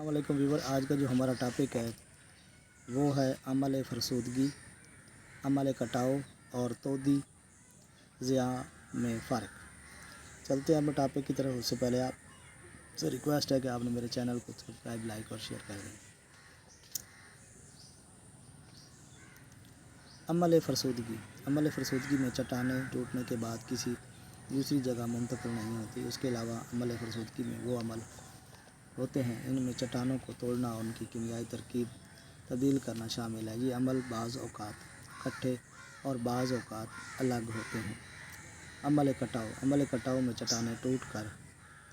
अस्सलाम वालेकुम व्यूवर। आज का जो हमारा टॉपिक है वो है अमल फरसूदगी, अमल कटाव और तोदी ज़िया में फ़र्क। चलते हैं अपने टॉपिक की तरफ। उससे पहले आपसे रिक्वेस्ट है कि आपने मेरे चैनल को सब्सक्राइब, लाइक और शेयर कर दें। अमल फरसूदगी में चट्टानें टूटने के बाद किसी दूसरी जगह मुंतकिल नहीं होती। उसके अलावा अमल फरसूदगी में वो अमल होते हैं इनमें चट्टानों को तोड़ना और उनकी कीमियाई तरकीब तब्दील करना शामिल है। ये अमल बाज़ औक़ात इकट्ठे और बाज़ औक़ात अलग होते हैं। अमल कटाव में चट्टानें टूट कर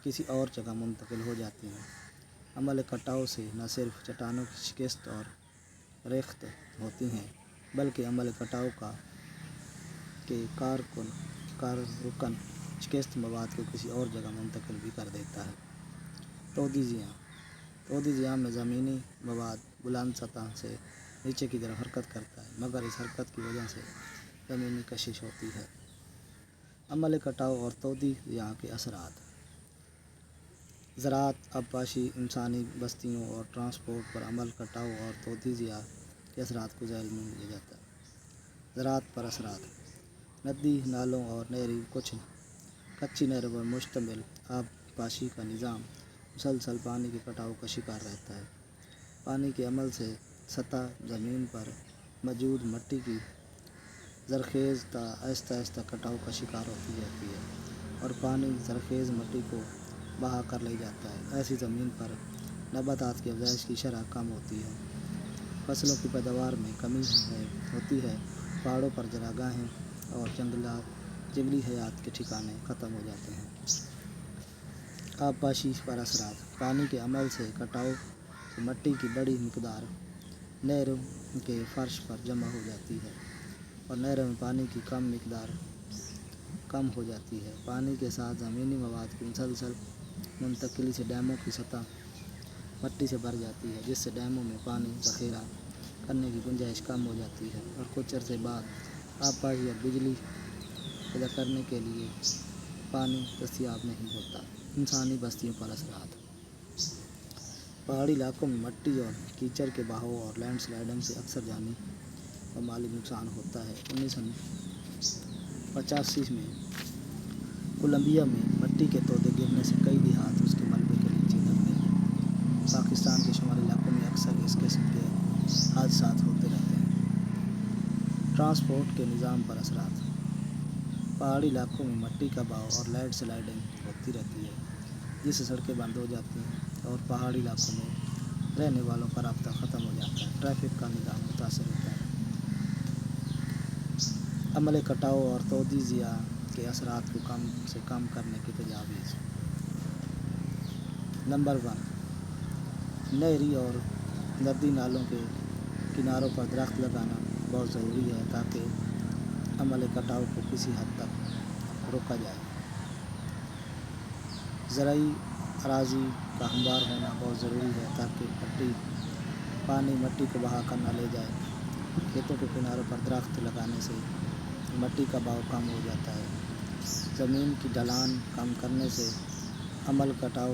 किसी और जगह मुंतकिल हो जाती हैं। अमल कटाव से न सिर्फ चट्टानों की शिकस्त और रेख्त होती हैं बल्कि अमल कटाव के कारकुन शिकस्त मवाद को किसी और जगह मुंतकिल भी कर देता है। तोदी ज़िया में ज़मीनी मवाद बुलंद सतह से नीचे की तरफ हरकत करता है, मगर इस हरकत की वजह से ज़मीनी कशिश होती है। अमल कटाव और तोदी ज़िया के असरात। ज़राअत, आबपाशी, इंसानी बस्तियों और ट्रांसपोर्ट पर अमल कटाव और तोदी ज़िया के असरात को ज़ैल में लिया जाता है। ज़राअत पर असरात। नदी, नालों और नहरी कुछ कच्ची नहरों पर मुश्तमिल आबपाशी का निज़ाम मुसलसल पानी के कटाव का शिकार रहता है। पानी के अमल से सतह ज़मीन पर मौजूद मिट्टी की ज़रख़ेज़ आहिस्ता आहिस्ता कटाव का शिकार होती जाती है और पानी ज़रख़ेज़ मिट्टी को बहा कर ले जाता है। ऐसी ज़मीन पर नबातात की अफ़ज़ाइश की शरह कम होती है, फसलों की पैदावार में कमी होती है, पहाड़ों पर चरागाहें और जंगली हयात के ठिकाने ख़त्म हो जाते हैं। आबपाशी पर असरात। पानी के अमल से कटाव से मिट्टी की बड़ी मिक़दार नहरों के फ़र्श पर जमा हो जाती है और नहरों में पानी की मिक़दार कम हो जाती है। पानी के साथ ज़मीनी मवाद की मुसलसल मुंतकिली से डैमों की सतह मिट्टी से भर जाती है, जिससे डैमों में पानी ज़ख़ीरा करने की गुंजाइश कम हो जाती है और कुछ अरसे बाद आबपाशी और बिजली पैदा करने के लिए पानी दस्तयाब नहीं होता। इंसानी बस्तियों पर असरात। पहाड़ी इलाकों में मिट्टी और कीचड़ के बहाव और लैंडस्लाइडिंग से अक्सर जानी और माली नुकसान होता है। 1985 में कोलंबिया में मिट्टी के तोदे गिरने से कई देहात उसके मलबे के नीचे दब गए। पाकिस्तान के शुमाली इलाकों में अक्सर इस किस्म के हादसात होते रहते हैं। ट्रांसपोर्ट के निज़ाम पर असरात। पहाड़ी इलाकों में मिट्टी का बहाव और लैंडस्लाइडिंग होती रहती है, जिससे सड़कें बंद हो जाती हैं और पहाड़ी इलाकों में रहने वालों का राब्ता ख़त्म हो जाता है। ट्रैफिक का निज़ाम मुतासर होता है। अमल कटाव और तोदी ज़िया के असरात को कम से कम करने की तजावीज़। नंबर 1, नहरी और नदी नालों के किनारों पर दरख्त लगाना बहुत ज़रूरी है ताकि अमल कटाव को किसी हद तक रोका जाए। ज़राई अराज़ी का हमवार होना बहुत ज़रूरी है ताकि पानी मिट्टी को बहा कर न ले जाए। खेतों के किनारों पर दरख्त लगाने से मिट्टी का बहाव कम हो जाता है। ज़मीन की ढलान कम करने से अमल कटाव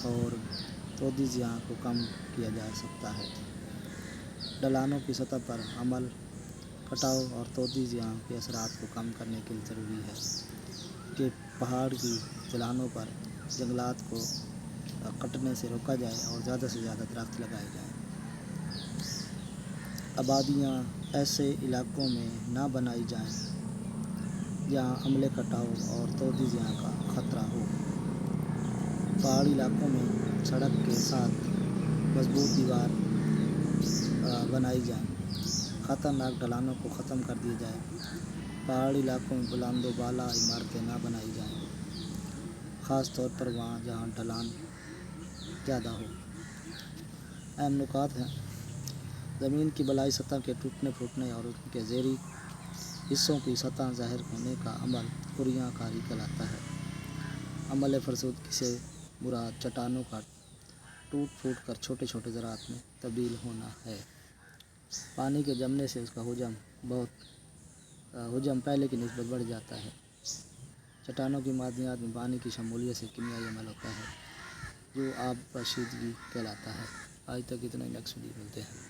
और तोदी ज़िया को कम किया जा सकता है। ढलानों की सतह पर अमल कटाव और तोदी ज़िया के असरात को कम करने के लिए ज़रूरी है कि पहाड़ की ढलानों पर जंगलात को कटने से रोका जाए और ज़्यादा से ज़्यादा दरख्त लगाए जाएँ। आबादियाँ ऐसे इलाकों में ना बनाई जाएँ जहाँ अमल कटाव और तोदी ज़िया का ख़तरा हो। पहाड़ी इलाकों में सड़क के साथ मजबूत दीवार बनाई जाए, ख़तरनाक ढलानों को ख़त्म कर दिया जाए। पहाड़ी इलाकों में बुलंद व बाला इमारतें ना बनाई जाएँ, ख़ास तौर पर वहाँ जहाँ ढलान ज़्यादा हो। अहम नुकात हैं। ज़मीन की बलाई सतह के टूटने फूटने और उनके ज़ेरी हिस्सों की सतह ज़ाहिर होने का अमल कुरियाँ कारी कहलाता है। अमल फरसूदगी से मुराद चट्टानों का टूट फूट कर छोटे छोटे ज़रात में तब्दील होना है। पानी के जमने से उसका हुजम पहले की निस्बत बढ़ जाता है। चट्टानों की मादनियात में पानी की शमूलियत से कीमियाई अमल होता है। جو آب پاشیدگی کہلاتا ہے۔ آج تک اتنا ہی، نیکسٹ ویڈیو ملتے ہیں۔